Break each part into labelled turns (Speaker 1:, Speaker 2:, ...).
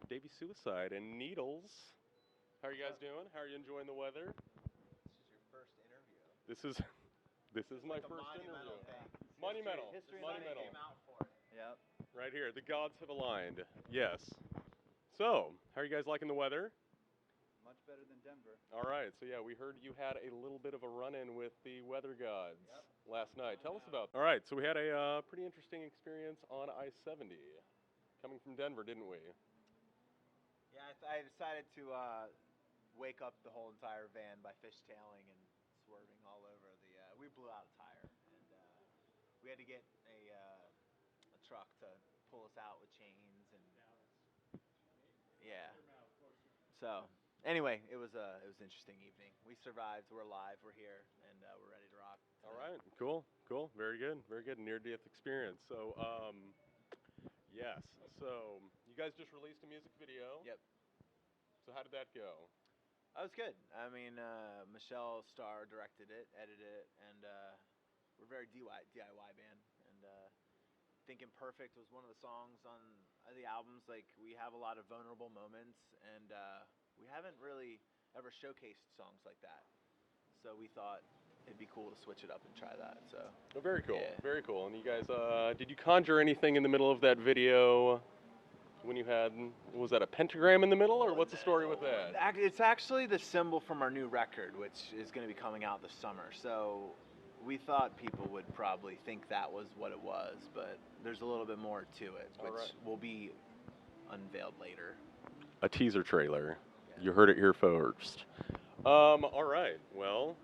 Speaker 1: Davey Suicide and Needles. How are you guys doing? How are you enjoying the weather?
Speaker 2: This is your first interview.
Speaker 1: This is this is my
Speaker 2: Like a
Speaker 1: first interview.
Speaker 2: monumental thing.
Speaker 1: Monumental.
Speaker 2: History
Speaker 1: Monumental.
Speaker 2: came out for it. Yep.
Speaker 1: Right here. The gods have aligned. Yes. So, how are you guys liking the weather?
Speaker 2: Much better than Denver.
Speaker 1: All right. So yeah, we heard you had a little bit of a run-in with the weather gods last night. Tell us about. All right. So we had a pretty interesting experience on I-70, coming from Denver, didn't we?
Speaker 2: Yeah, I decided to wake up the whole entire van by fishtailing and swerving all over the. We blew out a tire, and we had to get a truck to pull us out with chains and. Yeah. So anyway, it was an interesting evening. We survived. We're alive. We're here, and we're ready to rock.
Speaker 1: All right, cool, cool, very good, near-death experience. So, yes, so you guys just released a music video.
Speaker 2: Yep.
Speaker 1: So how did that go?
Speaker 2: That was good. I mean, Michelle Starr directed it, edited it, and we're a very DIY band. And Thinking Perfect was one of the songs on the albums. Like, we have a lot of vulnerable moments, and we haven't really ever showcased songs like that. So we thought it'd be cool to switch it up and try that. So.
Speaker 1: Oh, very cool,
Speaker 2: Yeah.
Speaker 1: very cool. And you guys, did you conjure anything in the middle of that video? When you had, was that a pentagram in the middle, or what's the story with that?
Speaker 2: It's actually the symbol from our new record, which is going to be coming out this summer. So we thought people would probably think that was what it was, but there's a little bit more to it, which will be unveiled later.
Speaker 1: A teaser trailer.
Speaker 2: Yeah.
Speaker 1: You heard it here first. All right. Well,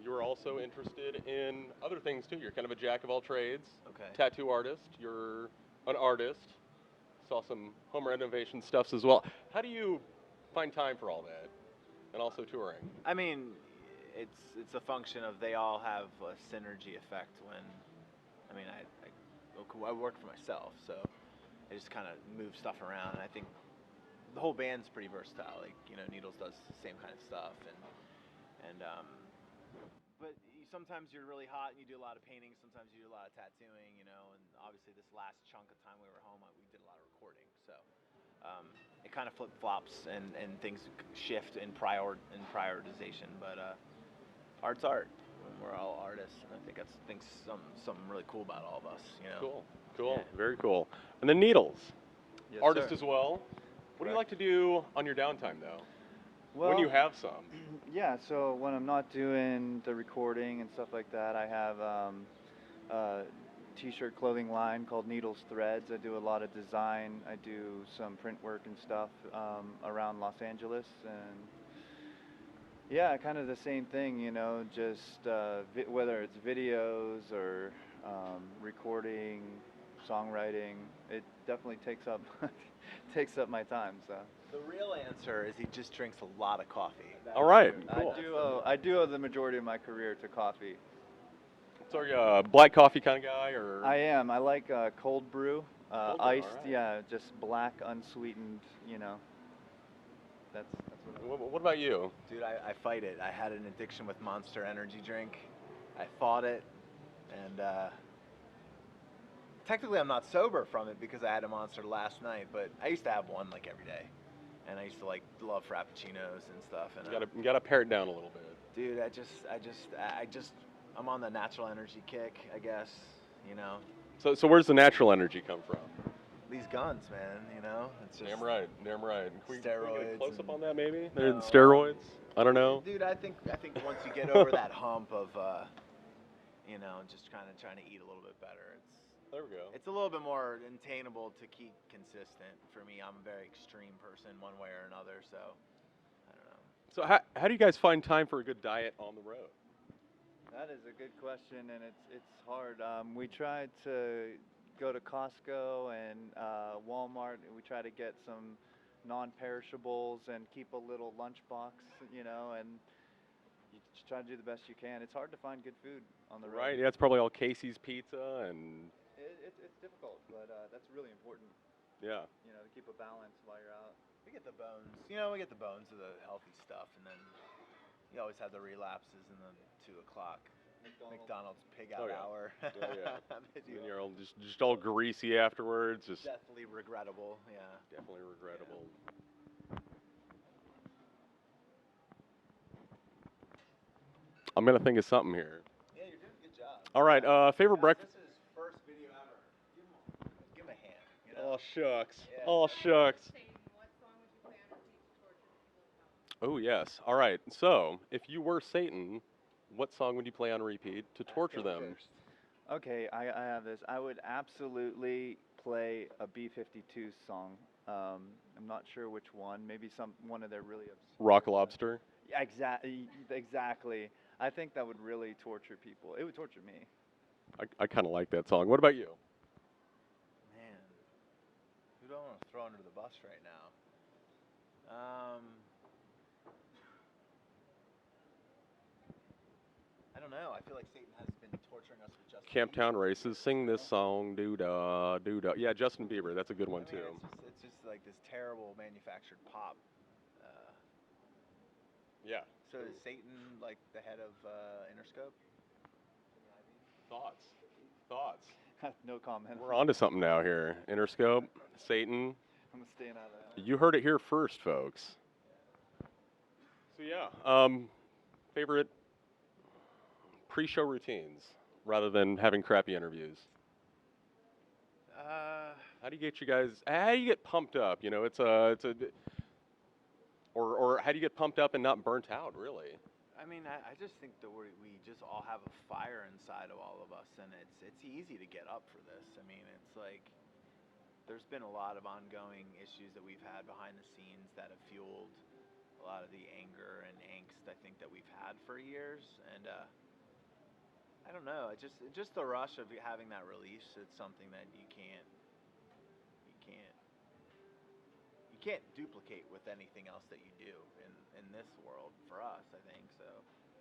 Speaker 1: you're also interested in other things too. You're kind of a jack of all trades.
Speaker 2: Okay.
Speaker 1: Tattoo artist. You're an artist. Saw some home renovation stuffs as well. How do you find time for all that, and also touring?
Speaker 2: I mean, it's a function of they all have a synergy effect. When, I mean, I work for myself, so I just kind of move stuff around. And I think the whole band's pretty versatile. Like, you know, Needles does the same kind of stuff, but sometimes you're really hot and you do a lot of painting. Sometimes you do a lot of tattooing, you know. And obviously, this last chunk of time we were home, we did a lot of recording. So it kind of flip flops and things shift in prioritization. But art's art. We're all artists, and I think that's something really cool about all of us. You know.
Speaker 1: Cool,
Speaker 2: Yeah.
Speaker 1: very cool. And then Needles,
Speaker 2: Yes,
Speaker 1: artist
Speaker 2: sir.
Speaker 1: as well. What do you like to do on your downtime, though?
Speaker 3: Well,
Speaker 1: When you have some.
Speaker 3: yeah, so when I'm not doing the recording and stuff like that, I have a t-shirt clothing line called Needles Threads. I do a lot of design. I do some print work and stuff around Los Angeles, and yeah, kind of the same thing, you know, just whether it's videos or recording, songwriting, it definitely takes up takes up my time. So.
Speaker 2: The real answer is he just drinks a lot of coffee.
Speaker 1: All right, cool.
Speaker 3: I do owe the majority of my career to coffee.
Speaker 1: So are you a black coffee kind of guy, or?
Speaker 3: I am. I like cold brew,
Speaker 1: Cold brew,
Speaker 3: iced.
Speaker 1: all right.
Speaker 3: Yeah, just black, unsweetened. You know. That's what I like.
Speaker 1: What about you?
Speaker 2: Dude, I fight it. I had an addiction with Monster Energy drink. I fought it, and technically I'm not sober from it because I had a Monster last night, but I used to have one like every day. And I used to love frappuccinos and stuff. And
Speaker 1: You gotta pare it down a little bit.
Speaker 2: dude, I'm on the natural energy kick, I guess. You know.
Speaker 1: So where's the natural energy come from?
Speaker 2: These guns, man. You know, it's just
Speaker 1: Damn right. Can we get a
Speaker 2: steroids
Speaker 1: close up
Speaker 2: and-
Speaker 1: on that, maybe?
Speaker 2: No.
Speaker 1: Steroids? I don't know.
Speaker 2: Dude, I think once you get over that hump of, you know, just trying to eat a little bit better,
Speaker 1: There we go.
Speaker 2: it's a little bit more attainable to keep consistent. For me, I'm a very extreme person, one way or another. So, I don't know.
Speaker 1: So how do you guys find time for a good diet on the road?
Speaker 3: That is a good question, and it's hard. We try to go to Costco and Walmart, and we try to get some non-perishables and keep a little lunchbox, you know, and you just try to do the best you can. It's hard to find good food on the road.
Speaker 1: Right. Yeah, it's probably all Casey's Pizza and.
Speaker 3: It's difficult, but that's really important,
Speaker 1: Yeah.
Speaker 3: you know, to keep a balance while you're out.
Speaker 2: We get the bones. You know, we get the bones of the healthy stuff, and then you always have the relapses in the 2 o'clock McDonald's pig
Speaker 1: Oh,
Speaker 2: out
Speaker 1: yeah.
Speaker 2: hour.
Speaker 1: Oh, yeah.
Speaker 2: Did you-
Speaker 1: And you're all just all greasy afterwards. Just
Speaker 2: Definitely regrettable. Yeah.
Speaker 1: definitely regrettable. I'm gonna think of something here.
Speaker 2: Yeah, you're doing a good job.
Speaker 1: All right. Favorite
Speaker 2: Guys,
Speaker 1: breakfast.
Speaker 2: This is his first video ever. Give him a hand. You know?
Speaker 1: Oh shucks.
Speaker 2: Yeah.
Speaker 1: Oh shucks. Oh yes. All right. So, if you were Satan, what song would you play on repeat to torture them?
Speaker 2: First.
Speaker 3: Okay, I have this. I would absolutely play a B-52 song. I'm not sure which one. Maybe one of their really obscure.
Speaker 1: Rock Lobster.
Speaker 3: Yeah, exactly. I think that would really torture people. It would torture me.
Speaker 1: I kind of like that song. What about you?
Speaker 2: Man, who do I want to throw under the bus right now? I don't know. I feel like Satan has been torturing us with Justin
Speaker 1: Camptown
Speaker 2: Bieber.
Speaker 1: Races. Sing this song. Doo da doo da. Yeah, Justin Bieber. That's a good one
Speaker 2: I mean,
Speaker 1: too.
Speaker 2: it's just like this terrible manufactured pop.
Speaker 1: Yeah.
Speaker 2: So is Satan like the head of Interscope?
Speaker 1: Thoughts.
Speaker 3: No comment.
Speaker 1: We're on to something now here. Interscope, Satan.
Speaker 3: I'm staying out of that.
Speaker 1: You heard it here first, folks. So yeah, favorite pre-show routines rather than having crappy interviews. How do you get you guys? How do you get pumped up? You know, or how do you get pumped up and not burnt out? Really?
Speaker 2: I mean, I just think that we just all have a fire inside of all of us, and it's easy to get up for this. I mean, it's like there's been a lot of ongoing issues that we've had behind the scenes that have fueled a lot of the anger and angst I think that we've had for years, and I don't know. It just the rush of having that release. It's something that you can't duplicate with anything else that you do in this world for us, I think. So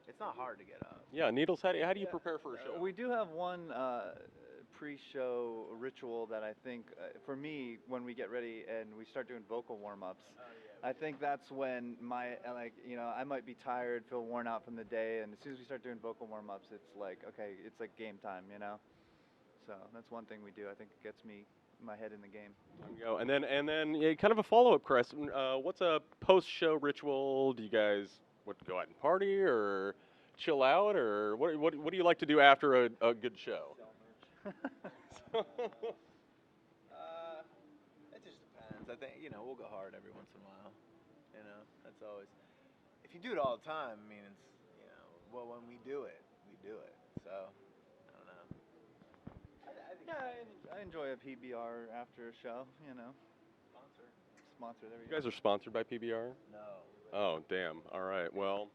Speaker 2: it's not hard to get up.
Speaker 1: Yeah, Needles. How do you prepare for a show?
Speaker 3: We do have one pre-show ritual that I think, for me, when we get ready and we start doing vocal warm-ups, I think that's when I might be tired, feel worn out from the day, and as soon as we start doing vocal warm-ups, it's like, okay, it's like game time, you know? So that's one thing we do. I think it gets my head in the game.
Speaker 1: There you go. And then yeah, kind of a follow-up question. What's a post-show ritual? Do you guys go out and party or chill out, or what do you like to do after a good show?
Speaker 2: It just depends. I think we'll go hard every once in a while. That's always. If you do it all the time, I mean, it's well, when we do it, we do it. So I don't know. I think
Speaker 3: Yeah, I enjoy a PBR after a show, Sponsor, there we
Speaker 1: You
Speaker 3: go.
Speaker 1: guys are sponsored by PBR?
Speaker 2: No.
Speaker 1: Oh, damn. All right. Well,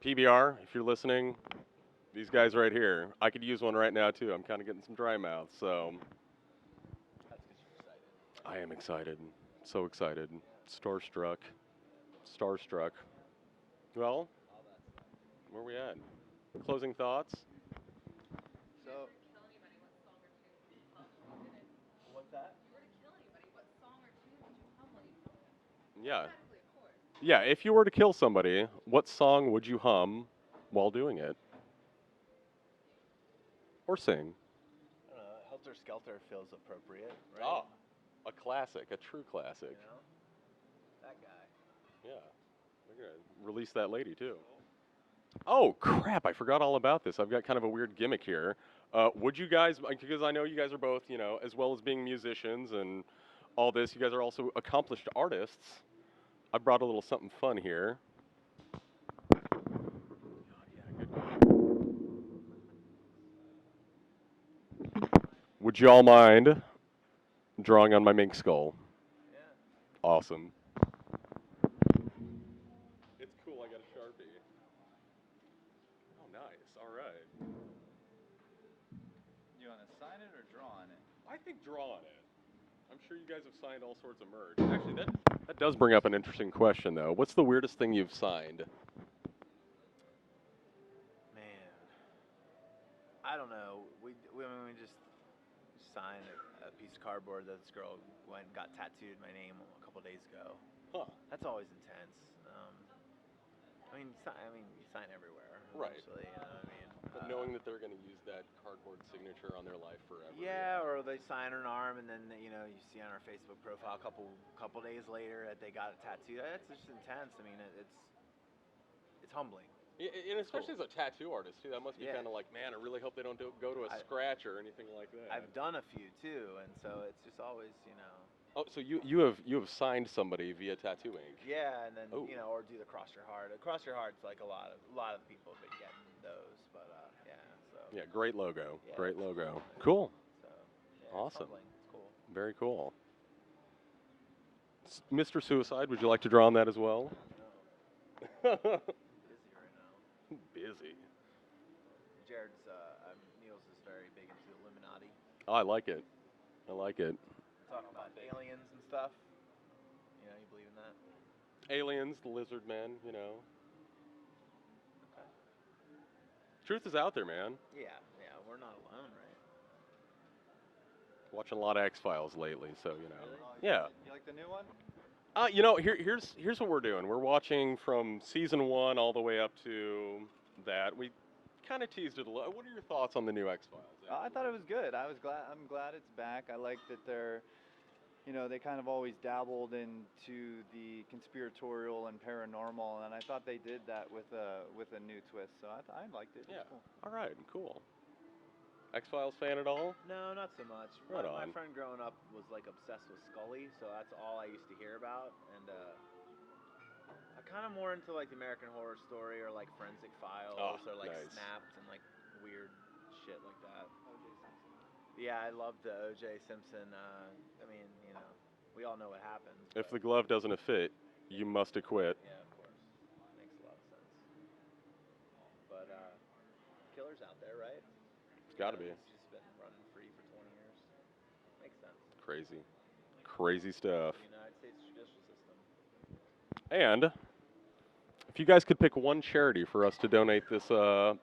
Speaker 1: PBR, if you're listening, these guys right here, I could use one right now too. I'm kind of getting some dry mouth, so
Speaker 2: That's because you're excited.
Speaker 1: I am excited. So excited. Starstruck. Well, where are we at? Closing thoughts?
Speaker 3: So,
Speaker 2: What's that?
Speaker 1: Yeah. Yeah, if you were to kill somebody, what song would you hum while doing it? Or sing?
Speaker 2: I don't know. Helter Skelter feels appropriate, right?
Speaker 1: Oh, a classic, a true classic.
Speaker 2: That guy.
Speaker 1: Yeah. We're going to release that lady, too. Oh, crap. I forgot all about this. I've got kind of a weird gimmick here. Would you guys, because I know you guys are both, as well as being musicians and all this, you guys are also accomplished artists. I brought a little something fun here. Would you all mind drawing on my mink skull?
Speaker 2: Yeah.
Speaker 1: Awesome. It's cool. I got a Sharpie. Oh, nice. All right.
Speaker 3: you want to sign it or draw on it?
Speaker 1: I think draw on it. I'm sure you guys have signed all sorts of merch. Actually, that does bring up an interesting question, though. What's the weirdest thing you've signed?
Speaker 2: Man, I don't know. We just signed a piece of cardboard that this girl went and got tattooed my name a couple days ago.
Speaker 1: Huh.
Speaker 2: That's always intense. I mean, you sign everywhere.
Speaker 1: Right.
Speaker 2: Eventually, you know what I mean?
Speaker 1: But knowing that they're going to use that cardboard signature on their life forever.
Speaker 2: Yeah, or they sign an arm, and then you know you see on our Facebook profile a couple days later that they got a tattoo. That's just intense. I mean, it's humbling.
Speaker 1: And especially as a tattoo artist too, that must be
Speaker 2: Yeah.
Speaker 1: kind of like, man, I really hope they don't go to a scratch or anything like that.
Speaker 2: I've done a few too, and so it's just always, you know.
Speaker 1: Oh, so you have signed somebody via tattoo ink.
Speaker 2: Yeah, and then
Speaker 1: Oh.
Speaker 2: you know, or do the cross your heart. Cross your heart's like a lot of people have been getting those, but yeah. So.
Speaker 1: Yeah, great logo.
Speaker 2: Yeah,
Speaker 1: Great
Speaker 2: it's
Speaker 1: logo.
Speaker 2: cool.
Speaker 1: Cool.
Speaker 2: So. Yeah,
Speaker 1: Awesome.
Speaker 2: It's humbling. It's cool.
Speaker 1: Very cool. Mr. Suicide, would you like to draw on that as well?
Speaker 2: No. Busy right now.
Speaker 1: Busy.
Speaker 2: Jared's Niels is very big into Illuminati.
Speaker 1: Oh, I like it. I like it.
Speaker 2: Talking about aliens and stuff. You know, you believe in that?
Speaker 1: Aliens, the lizard men, you know.
Speaker 2: Okay.
Speaker 1: Truth is out there, man.
Speaker 2: Yeah, we're not alone, right?
Speaker 1: Watching a lot of X-Files lately, so you know.
Speaker 2: Really?
Speaker 1: Yeah.
Speaker 3: You like the new one?
Speaker 1: You know, here's what we're doing. We're watching from season 1 all the way up to that. We kind of teased it a little. What are your thoughts on the new X-Files?
Speaker 3: I thought it was good. I'm glad it's back. I like that they're, you know, they kind of always dabbled into the conspiratorial and paranormal, and I thought they did that with a new twist. So I liked it. It was
Speaker 1: Yeah.
Speaker 3: cool.
Speaker 1: All right. Cool. X-Files fan at all?
Speaker 2: No, not so much.
Speaker 1: Right
Speaker 2: my
Speaker 1: on.
Speaker 2: friend growing up was like obsessed with Scully, so that's all I used to hear about. And I kind of more into like the American Horror Story or like Forensic Files or like
Speaker 1: nice.
Speaker 2: Snapped and like weird shit like that. Yeah, I loved the O.J. Simpson. I mean, you know, we all know what happens.
Speaker 1: If the glove doesn't fit, you must acquit.
Speaker 2: Yeah, of course, makes a lot of sense. But killer's out there, right?
Speaker 1: It's got to be.
Speaker 2: It's just been running free for 20 years. Makes sense.
Speaker 1: Crazy. Crazy stuff.
Speaker 2: The United States judicial system.
Speaker 1: And if you guys could pick one charity for us to donate this,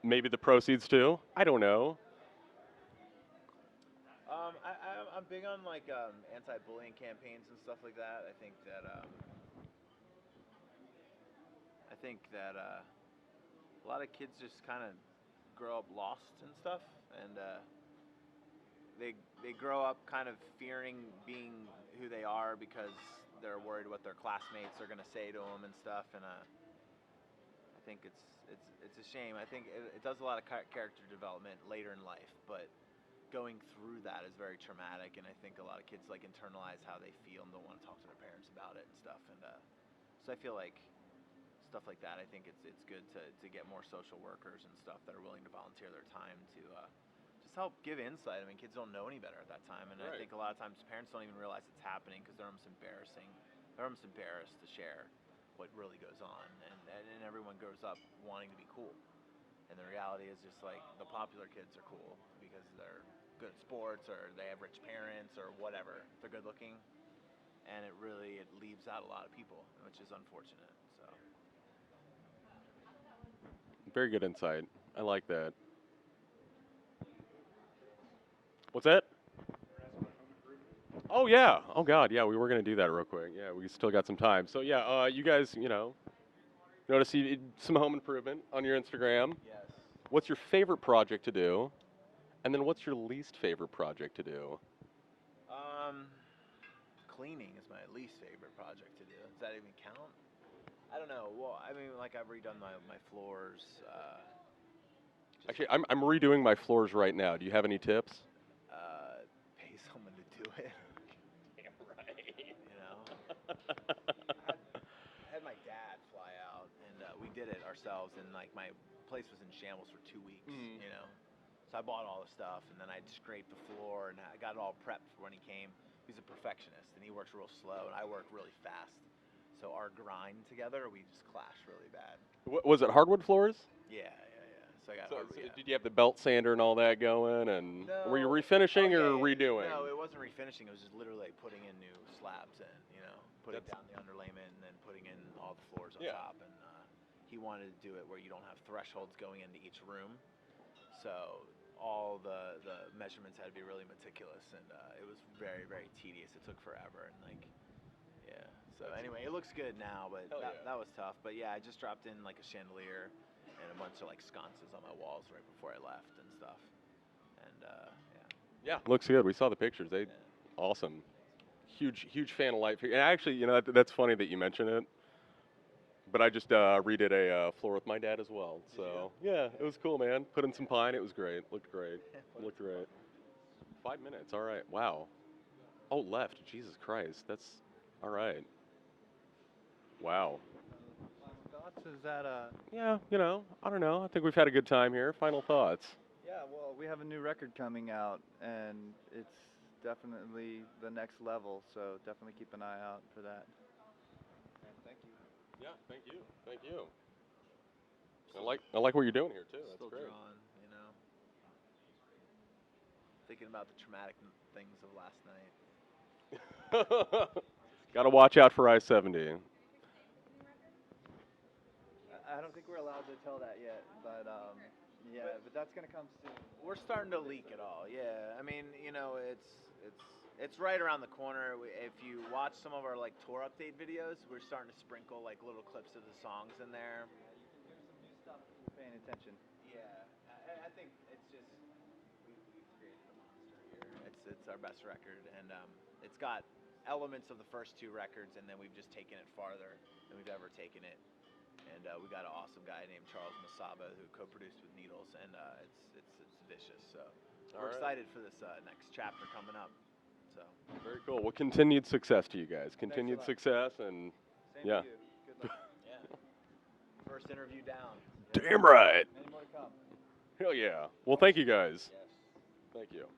Speaker 1: maybe the proceeds to, I don't know.
Speaker 2: I'm big on like anti-bullying campaigns and stuff like that. I think that a lot of kids just kind of grow up lost and stuff, and they grow up kind of fearing being who they are because they're worried what their classmates are gonna say to them and stuff. And I think it's a shame. I think it does a lot of character development later in life, but going through that is very traumatic, and I think a lot of kids like internalize how they feel and don't want to talk to their parents about it and stuff. And so I feel like stuff like that. I think it's good to get more social workers and stuff that are willing to volunteer their time to just help give insight. I mean, kids don't know any better at that time, and
Speaker 1: Right.
Speaker 2: I think a lot of times parents don't even realize it's happening because they're almost embarrassed to share what really goes on, and everyone grows up wanting to be cool. And the reality is just like the popular kids are cool because they're good at sports or they have rich parents or whatever. They're good looking, and it leaves out a lot of people, which is unfortunate. So
Speaker 1: Very good insight. I like that. What's that? Oh yeah. Oh god. Yeah, we were gonna do that real quick. Yeah, we still got some time. So yeah, you guys, you know, notice some home improvement on your Instagram.
Speaker 2: yes,
Speaker 1: What's your favorite project to do? And then what's your least favorite project to do?
Speaker 2: cleaning is my least favorite project to do. Does that even count? I don't know. Well, I mean, like I've redone my floors. Just
Speaker 1: Actually, I'm redoing my floors right now. Do you have any tips?
Speaker 2: pay someone to do it.
Speaker 1: Damn right.
Speaker 2: You know, I had my dad fly out, and we did it ourselves. And like my place was in shambles for 2 weeks.
Speaker 1: Mm.
Speaker 2: You know, so I bought all the stuff, and then I scraped the floor, and I got it all prepped for when he came. He's a perfectionist, and he works real slow, and I work really fast. So our grind together, we just clash really bad.
Speaker 1: Was it hardwood floors?
Speaker 2: Yeah. So I got. Yeah.
Speaker 1: Did you have the belt sander and all that going? And were you
Speaker 2: No.
Speaker 1: refinishing
Speaker 2: Oh,
Speaker 1: or
Speaker 2: yeah.
Speaker 1: redoing?
Speaker 2: No, it wasn't refinishing. It was just literally like putting in new slabs in, you know, putting
Speaker 1: That's-
Speaker 2: down the underlayment and then putting in all the floors on
Speaker 1: Yeah.
Speaker 2: top. And he wanted to do it where you don't have thresholds going into each room. So all the measurements had to be really meticulous, and it was very, very tedious. It took forever, and like, yeah. So anyway, it looks good now, but
Speaker 1: Hell yeah.
Speaker 2: that was tough. But yeah, I just dropped in like a chandelier and a bunch of like sconces on my walls right before I left and stuff. And
Speaker 1: Yeah, looks good. We saw the pictures. They awesome. Huge fan of light. And actually, you know, that's funny that you mention it. But I just redid a floor with my dad as well.
Speaker 2: Did
Speaker 1: So yeah, it was cool, man. Put in some pine. It was great. Looked great. Looked great. 5 minutes. All right. Wow. Oh, left. Jesus Christ. That's all right. Wow.
Speaker 3: Final thoughts? Is that
Speaker 1: Yeah, you know, I don't know. I think we've had a good time here. Final thoughts.
Speaker 3: Yeah, well, we have a new record coming out, and it's definitely the next level. So definitely keep an eye out for that. And thank you.
Speaker 1: Yeah, thank you. Thank you. I like what you're doing here too. That's
Speaker 2: still
Speaker 1: great.
Speaker 2: drawing, you know. Thinking about the traumatic things of last night.
Speaker 1: Got to watch out for I-70.
Speaker 3: I don't think we're allowed to tell that yet, but yeah, but that's gonna come soon.
Speaker 2: We're starting to leak it all. Yeah, I mean, you know, it's right around the corner. If you watch some of our like tour update videos, we're starting to sprinkle like little clips of the songs in there.
Speaker 3: You can hear some new stuff if you're paying attention.
Speaker 2: Yeah, I think it's just we've created a monster here. It's our best record, and it's got elements of the first two records, and then we've just taken it farther than we've ever taken it. And we got an awesome guy named Charles Masaba who co-produced with Needles, and it's vicious. So we're excited for this next chapter coming up. So
Speaker 1: Very cool. Well, continued success to you guys.
Speaker 3: Thanks a
Speaker 1: Continued
Speaker 3: lot.
Speaker 1: success, and
Speaker 3: Same
Speaker 1: yeah.
Speaker 3: to you. Good luck.
Speaker 2: yeah, first interview down.
Speaker 1: Damn right.
Speaker 3: Many more to come.
Speaker 1: Hell yeah. Well, thank you guys.
Speaker 2: Yes.
Speaker 1: Thank you.